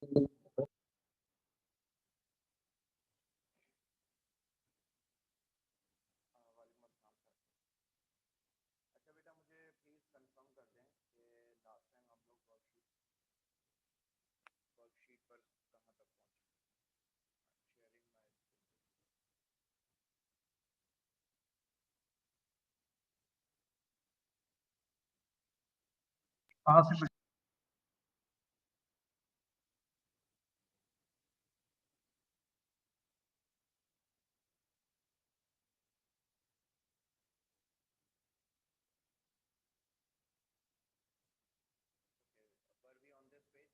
वालेकुम अस्सलाम सर। अच्छा बेटा, मुझे प्लीज़ कंफर्म कर दें कि लास्ट टाइम आप लोग वर्कशीट पर कहाँ तक पहुँचे। शेयरिंग माय कहाँ से where we on this page.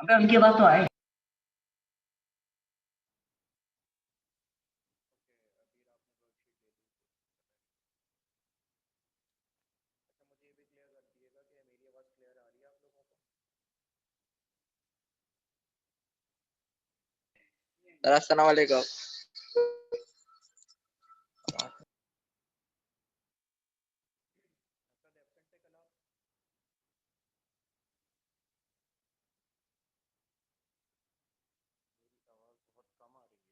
अबे उनके पास तो आए। ओके, अभी आपने वर्कशीट ले ली। अच्छा, मुझे ये भी क्लियर कर दीजिएगा कि मेरी आवाज़ क्लियर आ रही है आप लोगों को। अस्सलाम वालेकुम। सर एब्सेंट थे कल आप? मेरी आवाज़ बहुत कम आ रही है।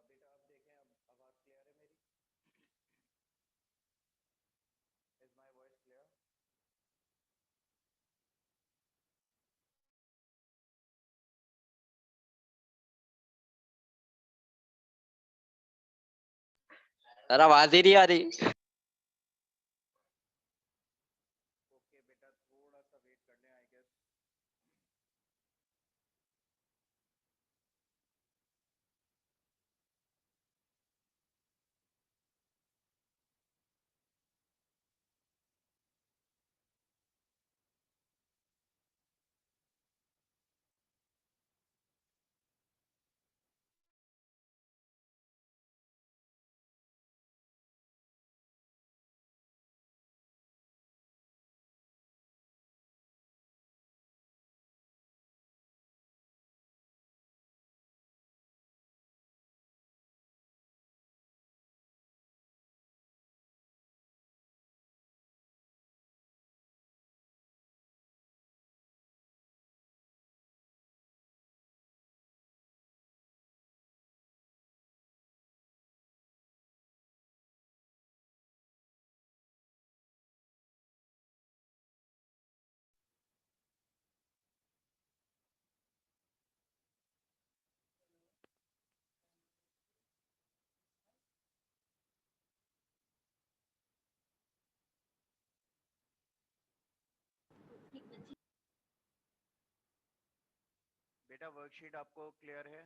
बेटा आप देखें, अब आवाज़ क्लियर है मेरी? Is my voice clear? Sir आवाज ही नहीं आ रही। ओके बेटा, थोड़ा सा वेट कर लें आई गेस। बेटा वर्कशीट आपको क्लियर है?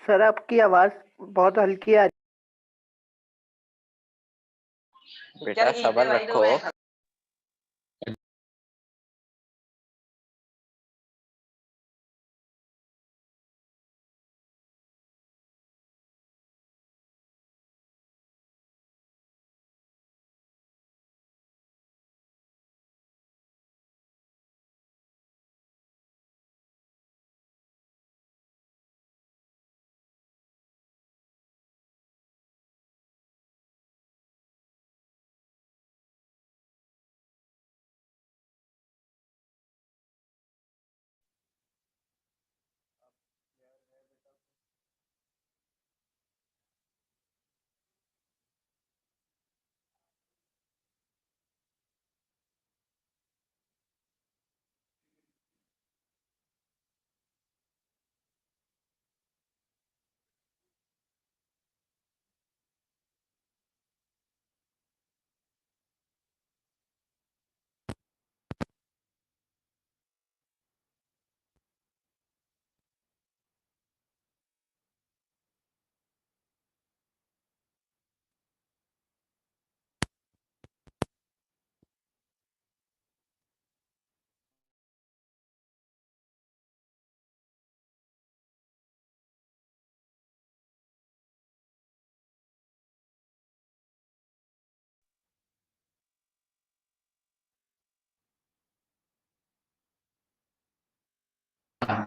सर आपकी आवाज बहुत हल्की आ रही है। बेटा सब्र रखो।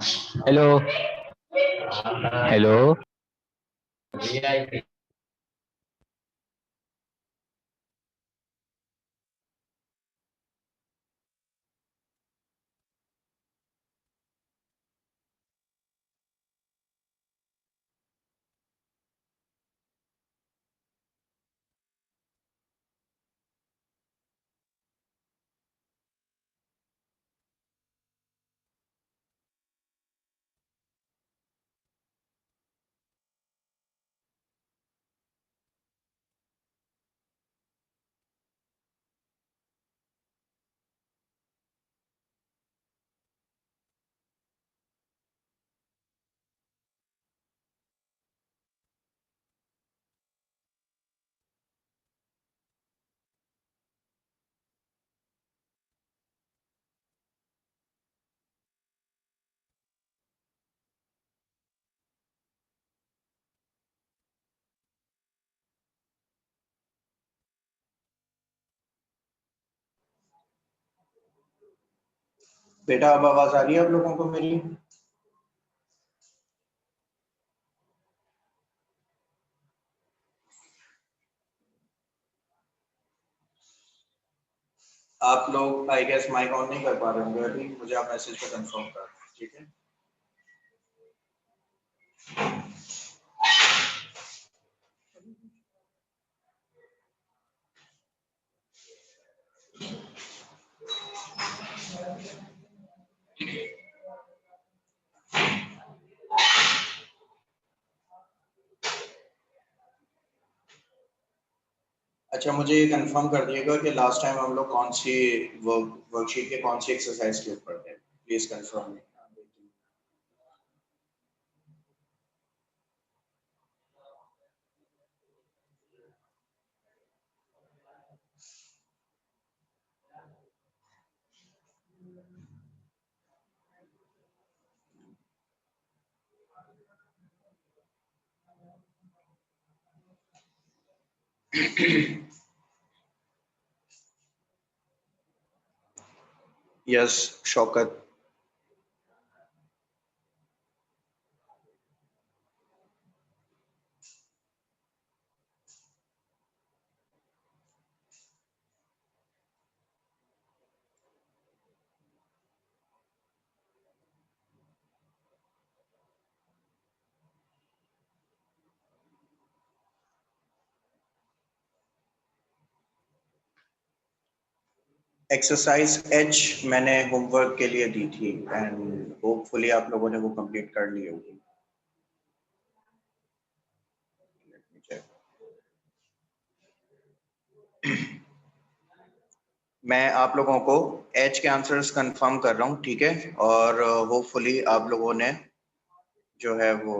हेलो हेलो बेटा अब आवाज आ रही है आप लोगों को मेरी? आप लोग आई गेस माइक ऑन नहीं कर पा रहे होंगे अभी, मुझे आप मैसेज पे कंफर्म कर दें, ठीक है? अच्छा, मुझे ये कंफर्म कर दिएगा कि लास्ट टाइम हम लोग कौन सी वर्कशीट के कौन सी एक्सरसाइज के ऊपर थे, please confirm. Yes Shaukat. Exercise H मैंने होमवर्क के लिए दी थी एंड होपफुली आप लोगों ने वो कंप्लीट कर ली होगी। Let me check. मैं आप लोगों को एच के आंसर्स कंफर्म कर रहा हूँ, ठीक है? और होपफुली आप लोगों ने जो है वो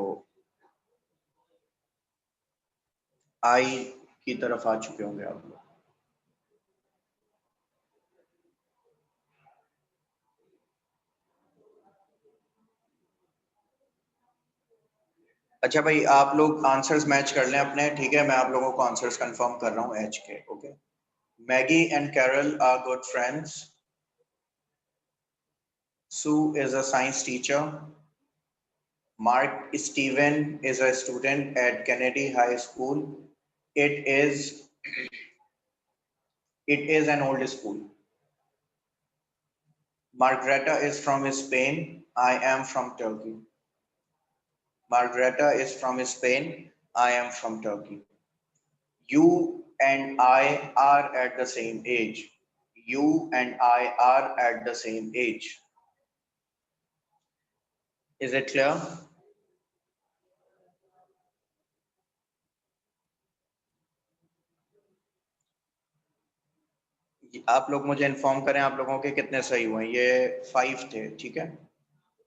आई की तरफ आ चुके होंगे आप लोग। अच्छा भाई, आप लोग आंसर्स मैच कर लें अपने, ठीक है? मैं आप लोगों को आंसर्स कंफर्म कर रहा हूँ H K, okay? Maggie and Carol are good friends. Sue is a science teacher. Mark Steven is a student at Kennedy High School. It is an old school. Margareta is from Spain. I am from Turkey. Margareta is from Spain. I am from Turkey. You and I are at the same age. You and I are at the same age. Is it clear? आप लोग मुझे inform करें आप लोगों के कितने सही हुए। ये 5 थे, ठीक है?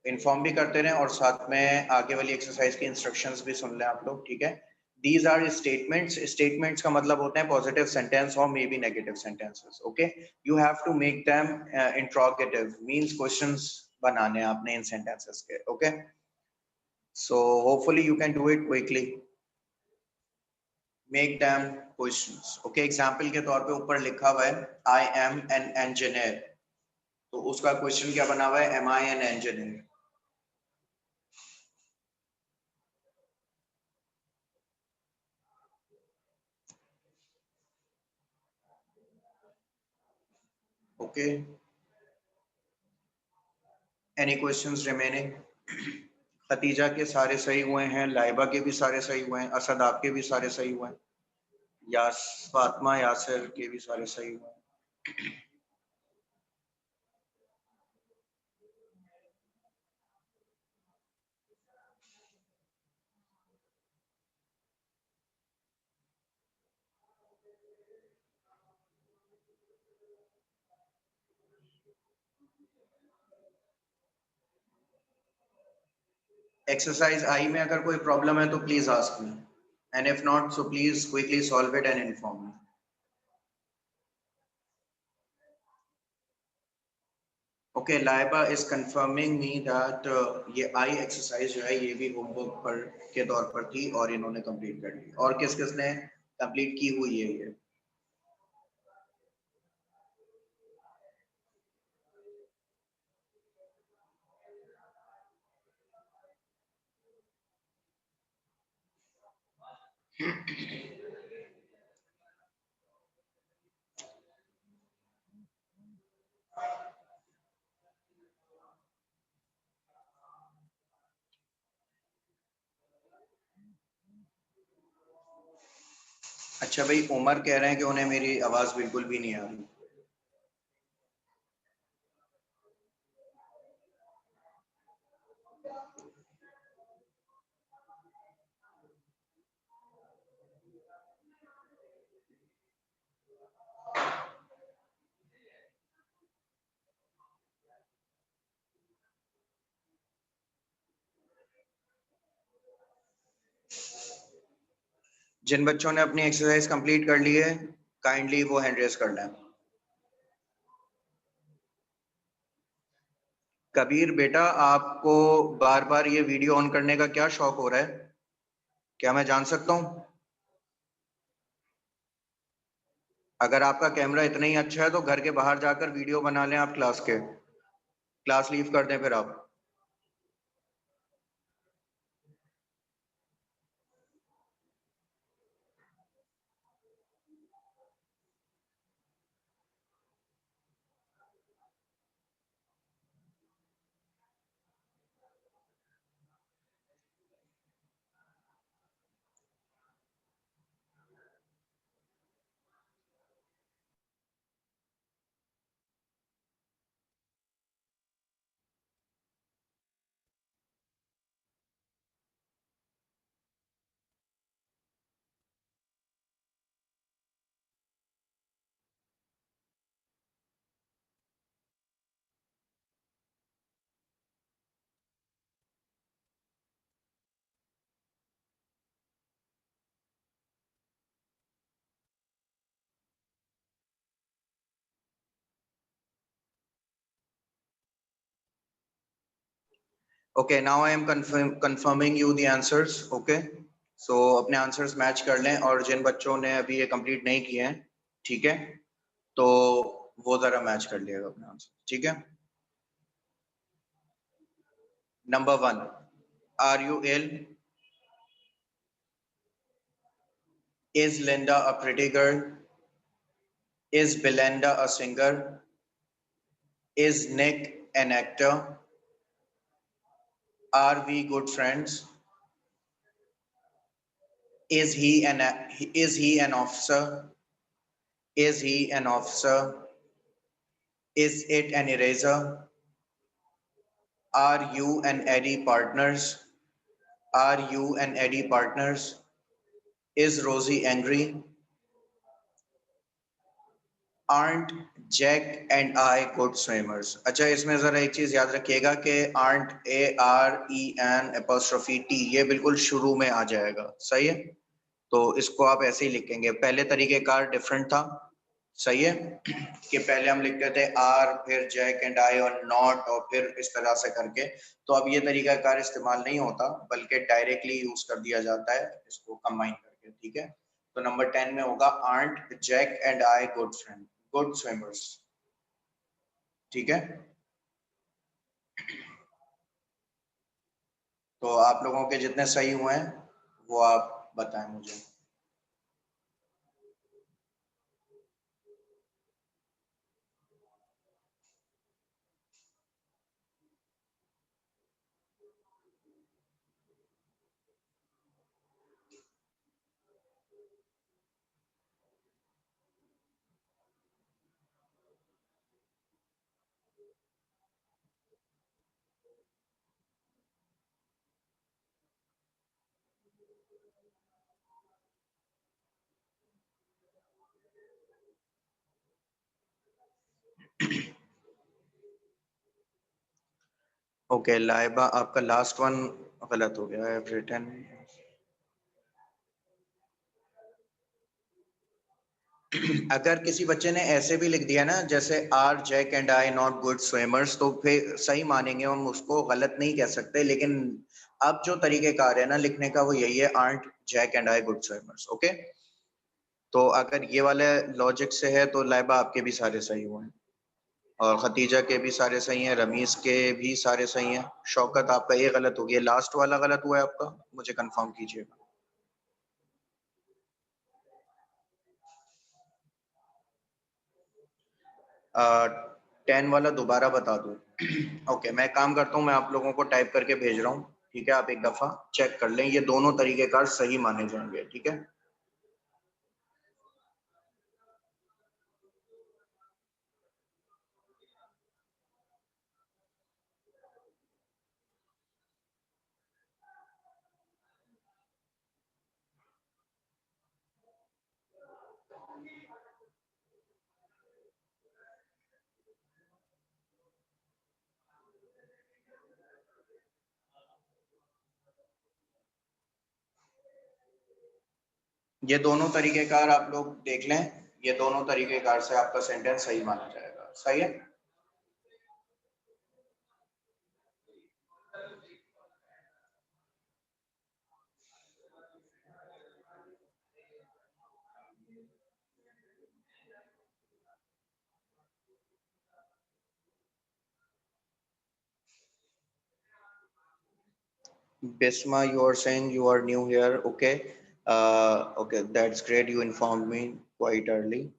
इन्फॉर्म भी करते रहें और साथ में आगे वाली एक्सरसाइज की इंस्ट्रक्शंस भी सुन लें आप लोग, ठीक है? These are statements. Statements का मतलब होते हैं पॉजिटिव सेंटेंस और maybe negative sentences, okay? You have to make them interrogative, means questions बनाने हैं आपने इन सेंटेंसेस के, okay? So hopefully you can do it quickly. Make them questions, okay? Example के तौर पे ऊपर लिखा हुआ है आई एम एन इंजीनियर, तो उसका क्वेश्चन क्या बना हुआ है? Am I an engineer? Okay, any questions remaining? Khatija के सारे सही हुए हैं, लाइबा के भी सारे सही हुए हैं, असद आपके भी सारे सही हुए हैं, फातिमा यासिर के भी सारे सही हुए हैं। एक्सरसाइज आई में अगर कोई प्रॉब्लम है तो please ask me, and if not so please quickly solve it and inform me. Okay, Laiba is confirming me that ये आई एक्सरसाइज जो है ये भी होमवर्क पर के तौर पर थी और इन्होंने कंप्लीट कर ली। और किस किस ने कंप्लीट की हुई है ये? अच्छा भाई, उमर कह रहे हैं कि उन्हें मेरी आवाज बिल्कुल भी नहीं आ रही। जिन बच्चों ने अपनी एक्सरसाइज कंप्लीट कर ली है, काइंडली वो हैंड रेज कर लें। कबीर बेटा, आपको बार बार ये वीडियो ऑन करने का क्या शौक हो रहा है? क्या मैं जान सकता हूँ? अगर आपका कैमरा इतना ही अच्छा है तो घर के बाहर जाकर वीडियो बना लें आप क्लास के। क्लास लीव कर दें फिर आप। Okay, now I am confirming you the answers. Okay, so अपने आंसर्स मैच कर लें, और जिन बच्चों ने अभी ये कंप्लीट नहीं किए हैं, ठीक है, तो वो जरा मैच कर लिएगा अपने आंसर, ठीक है। Number 1, are you ill? Is Linda a pretty girl? Is Belinda a singer? Is Nick an actor? Are we good friends? Is he an officer? Is he an officer? Is it an eraser? Are you and Eddie partners? Are you and Eddie partners? Is Rosie angry? Aren't Jack and I good swimmers? अच्छा, इसमें जरा एक चीज याद रखिएगा कि aren't AREN' ये बिल्कुल शुरू में आ जाएगा, सही है? तो इसको आप ऐसे ही लिखेंगे। पहले तरीकेकार डिफरेंट था, सही है, कि पहले हम लिखते थे आर, फिर जैक एंड आई और नॉट, और फिर इस तरह से करके। तो अब ये तरीकाकार इस्तेमाल नहीं होता, बल्कि डायरेक्टली यूज कर दिया जाता है इसको कंबाइन करके, ठीक है। तो नंबर 10 में होगा aren't Jack and I good swimmers, ठीक है। तो आप लोगों के जितने सही हुए हैं वो आप बताएं मुझे। ओके लाइबा आपका लास्ट वन गलत हो गया है रिटन। अगर किसी बच्चे ने ऐसे भी लिख दिया ना जैसे are Jack and I not good swimmers तो फिर सही मानेंगे, हम उसको गलत नहीं कह सकते, लेकिन अब जो तरीकेकार है ना लिखने का वो यही है, aren't Jack and I good swimmers. Okay, तो अगर ये वाले लॉजिक से है तो लाइबा आपके भी सारे सही हुए हैं और खतीजा के भी सारे सही हैं, रमीज के भी सारे सही हैं। शौकत आपका ये गलत हो गया, लास्ट वाला गलत हुआ है आपका, मुझे कंफर्म कीजिएगा। 10 वाला दोबारा बता दूं? ओके मैं काम करता हूँ, मैं आप लोगों को टाइप करके भेज रहा हूँ, ठीक है? आप एक दफा चेक कर लें, ये दोनों तरीकेकार सही माने जाएंगे, ठीक है? ये दोनों तरीकेकार आप लोग देख लें, ये दोनों तरीकेकार से आपका सेंटेंस सही माना जाएगा। सही है? Bisma, you are saying you are new here. Okay. Okay, that's great. You informed me quite early.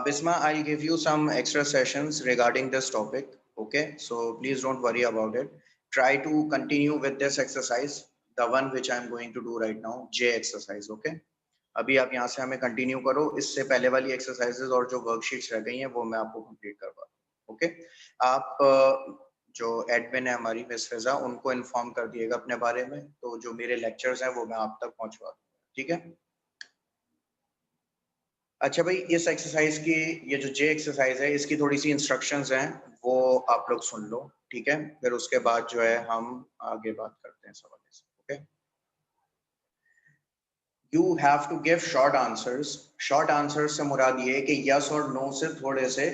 Bisma, I'll give you some extra sessions regarding this topic. Okay, so please don't worry about it. Try to continue with this exercise, the one which I'm going to do right now, J exercise. Okay. अभी आप यहाँ से हमें continue करो, इससे पहले वाली exercises और जो वर्कशीट्स रह गई हैं वो मैं आपको कंप्लीट करवा दूँ। ओके, आप जो एडमिन है हमारी मिस फिजा, उनको इन्फॉर्म कर दिएगा अपने बारे में, तो जो मेरे लेक्चर्स हैं वो मैं आप तक पहुंचवा दूँ, ठीक है? अच्छा भाई, इस एक्सरसाइज की, ये जो जे एक्सरसाइज है इसकी थोड़ी सी इंस्ट्रक्शंस हैं, वो आप लोग सुन लो, ठीक है? फिर उसके बाद जो है हम आगे बात करते हैं इस हवाले से। Okay, you have to give short answers. Short answers से मुराद ये है कि यस और नो से थोड़े से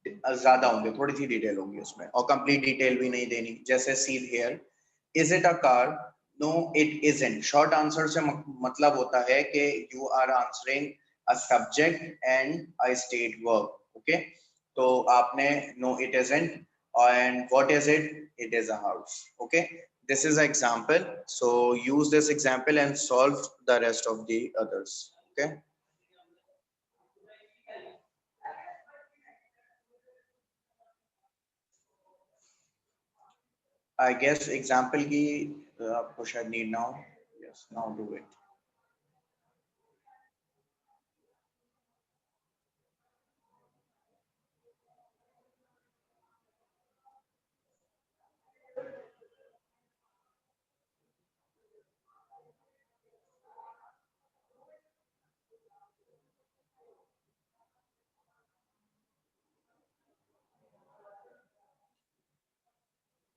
ज्यादा होंगे, थोड़ी सी डिटेल होगी उसमें, और कंप्लीट डिटेल भी नहीं देनी। जैसे see here, is it a car? No it isn't. Short answer से मतलब होता है कि you are answering a subject and a state verb. Okay, तो आपने no it isn't and what is it? It is a house. Okay, this is an example, so use this example and solve the rest of the others. Okay, I guess example की आपको शायद need now. Yes, now do it.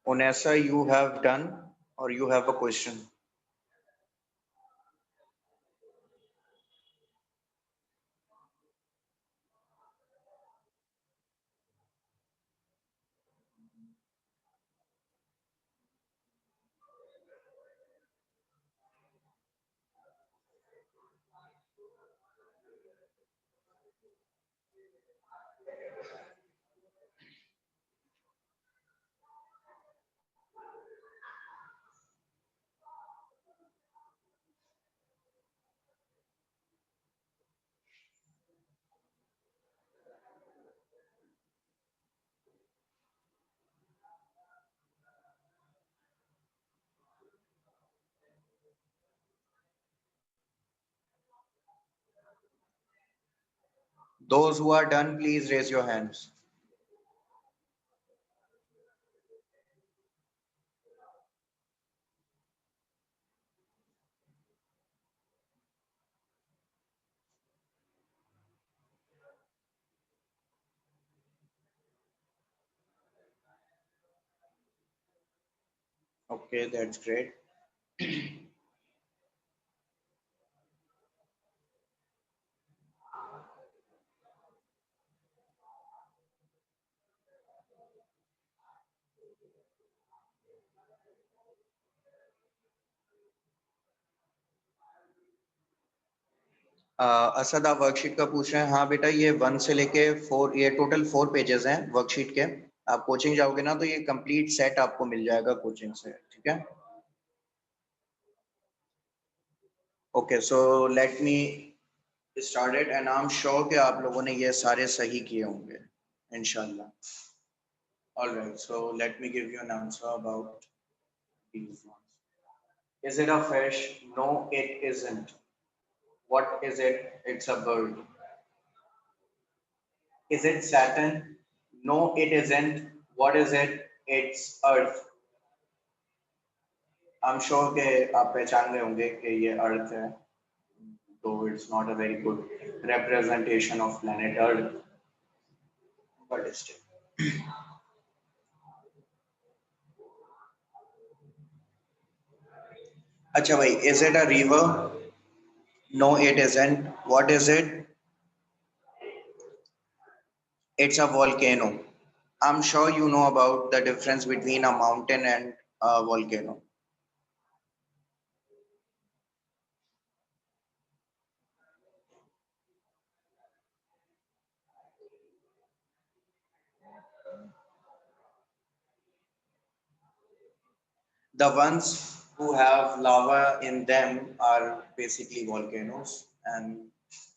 Unessa, you have done or you have a question? Those who are done, please raise your hands. Okay, that's great. Asad आप worksheet का पूछ रहे हैं? हाँ बेटा, ये 1 से लेके 4, ये टोटल 4 पेजेस हैं वर्कशीट के। आप कोचिंग जाओगे ना तो ये कंप्लीट सेट आपको मिल जाएगा कोचिंग से, ठीक है? Okay, so let me start it and I am sure कि आप लोगों ने ये सारे सही किए होंगे इंशाल्लाह। Alright, so let me give you an answer about these ones. Is it a fish? No, it isn't. What is it? It's a bird. Is it Saturn? No, it isn't. What is it? It's Earth. I'm sure कि आप पहचान गए होंगे कि ये अर्थ है, तो it's not a very good representation of planet Earth, but still. अच्छा भाई, is it a river? No, it isn't. What is it? It's a volcano. I'm sure you know about the difference between a mountain and a volcano. The ones who have lava in them are basically volcanoes, and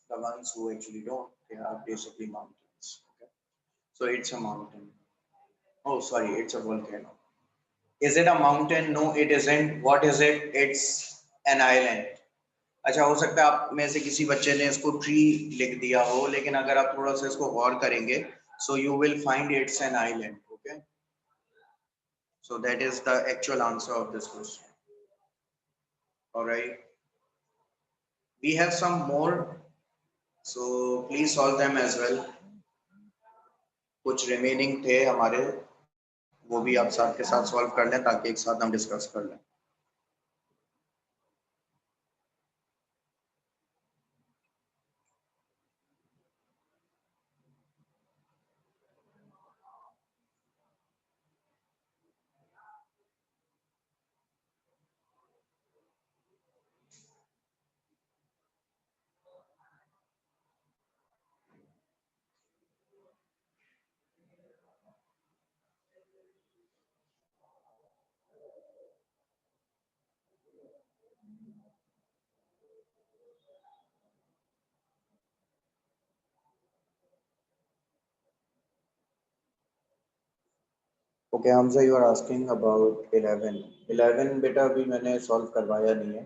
the ones who actually don't, they are basically mountains. Okay? So it's a mountain. Oh, sorry, it's a volcano. Is it a mountain? No, it isn't. What is it? It's an island. अच्छा, हो सकता है आप में से किसी बच्चे ने इसको ट्री लिख दिया हो, लेकिन अगर आप थोड़ा सा इसको गौर करेंगे, so you will find it's an island. Okay, so that is the actual answer of this question. All right, we have some more, so please solve them as well. कुछ remaining थे हमारे, वो भी आप साथ के साथ solve कर लें ताकि एक साथ हम discuss कर लें. Okay, Hamza, you are asking about 11. 11 बेटा अभी मैंने solve करवाया नहीं है,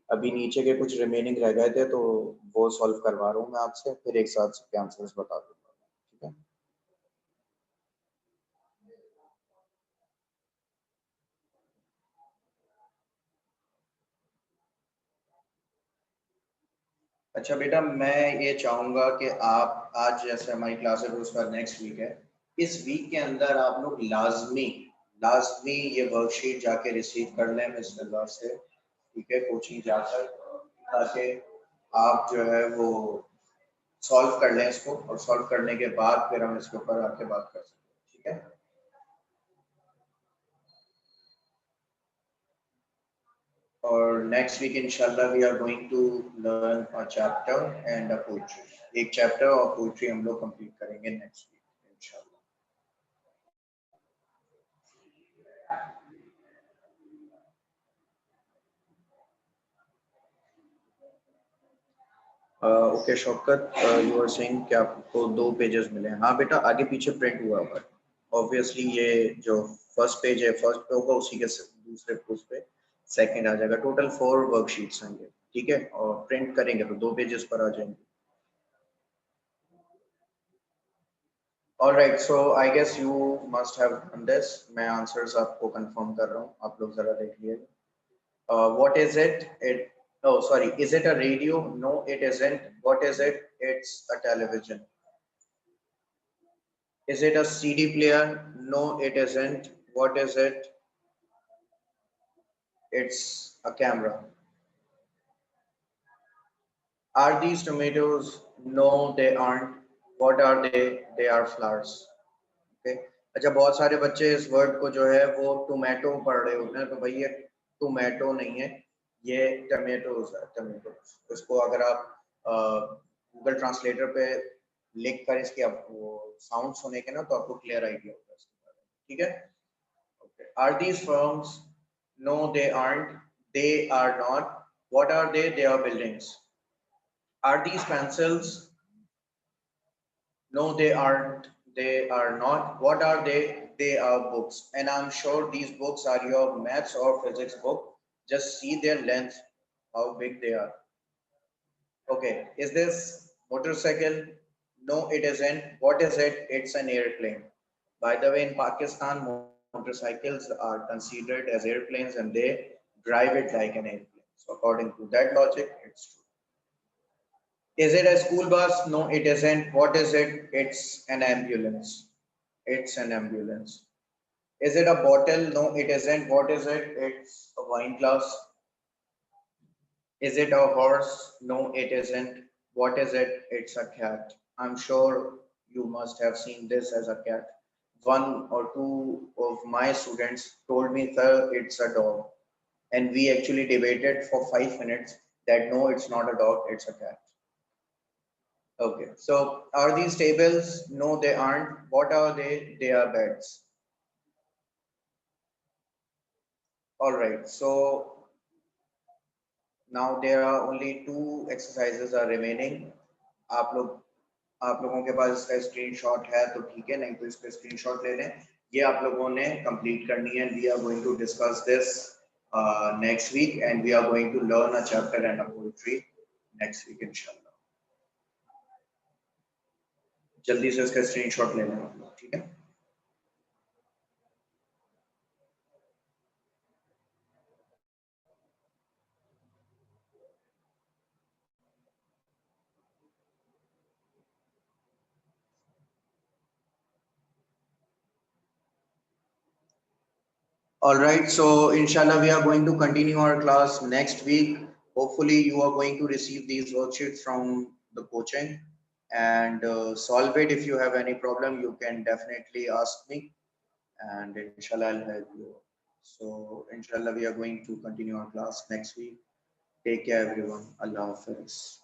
अभी नीचे के कुछ remaining रह गए थे तो वो solve करवा रहा हूँ मैं आपसे, फिर एक साथ सबके answers बता दूंगा, ठीक है? अच्छा बेटा, मैं ये चाहूंगा कि आप आज, जैसे हमारी क्लास है उसका नेक्स्ट वीक है, इस वीक के अंदर आप लोग लाजमी लाजमी ये वर्कशीट जाके रिसीव कर लें मिस नज़ार से, ठीक है, कोचिंग जाकर, ताकि आप जो है वो सॉल्व कर लें इसको, और सॉल्व करने के बाद फिर हम इसके ऊपर आके बात कर सकते हैं, ठीक है? और नेक्स्ट वीक इंशाल्लाह we are going to learn a chapter and a poetry, एक चैप्टर और पोएट्री हम लोग कंप्लीट करेंगे नेक्स्ट वीक इंशाल्लाह. Okay Shaukat, you are saying कि आपको 2 पेजेस मिले हैं. हाँ बेटा, आगे पीछे प्रिंट हुआ हुआ है. ऑब्वियसली ये जो फर्स्ट पेज है, फर्स्ट पे होगा, उसी के दूसरे पेज पे सेकंड आ जाएगा. टोटल 4 वर्कशीट्स हैं ये, ठीक है? और प्रिंट करेंगे तो 2 पेजेस पर आ जाएंगे. Alright, so I guess you must have done this. मैं आंसर्स आपको कंफर्म कर रहा हूँ, आप लोग जरा देख लीजिए. What is it? Oh, sorry. Is it a radio? No, it isn't. What is it? It's a television. Is it a CD player? No, it isn't. What is it? It's a camera. Are these tomatoes? No, they aren't. What are they? They are flowers. Okay. अच्छा, बहुत सारे बच्चे इस word को जो है वो tomato पढ़ रहे होते हैं, तो भाई ये टोमेटो नहीं है, ये टमेटोज है, टमेटोज। इसको अगर आप गूगल ट्रांसलेटर पे लिख कर इसकी आप वो साउंड सुनेंगे ना, तो आपको क्लियर आइडिया होगा इसके बारे में, ठीक है? Okay. Are these firms? No, they aren't. They are not. What are they? They are buildings. Are these pencils? No, they aren't. They are not. What are they? They are books. And I'm sure these books are your maths or physics book. Just see their length, how big they are. Okay, is this motorcycle? No, it isn't. What is it? It's an airplane. By the way, in Pakistan, motorcycles are considered as airplanes and they drive it like an airplane. So according to that logic, it's true. Is it a school bus? No, it isn't. What is it? It's an ambulance. It's an ambulance. Is it a bottle? No, it isn't. What is it? It's a wine glass. Is it a horse? No, it isn't. What is it? It's a cat. I'm sure you must have seen this as a cat. One or two of my students told me, sir, it's a dog. And we actually debated for 5 minutes that no, it's not a dog, it's a cat. Okay, so are these tables? No, they aren't. What are they? They are beds. All right, so now there are only 2 exercises are remaining. आप लोगों के पास इसका screenshot है तो ठीक है, नहीं तो इसका स्क्रीनशॉट ले लें। ये आप लोगों ने कंप्लीट करनी है। We are going to discuss this next week and we are going to learn a chapter and a poetry next week इंशाल्लाह। जल्दी से इसका स्क्रीनशॉट ले लें आप लोग, ठीक है? All right, so inshallah we are going to continue our class next week. Hopefully you are going to receive these worksheets from the coaching and solve it. If you have any problem, you can definitely ask me and inshallah I'll help you. So inshallah we are going to continue our class next week. Take care everyone. Allah Hafiz.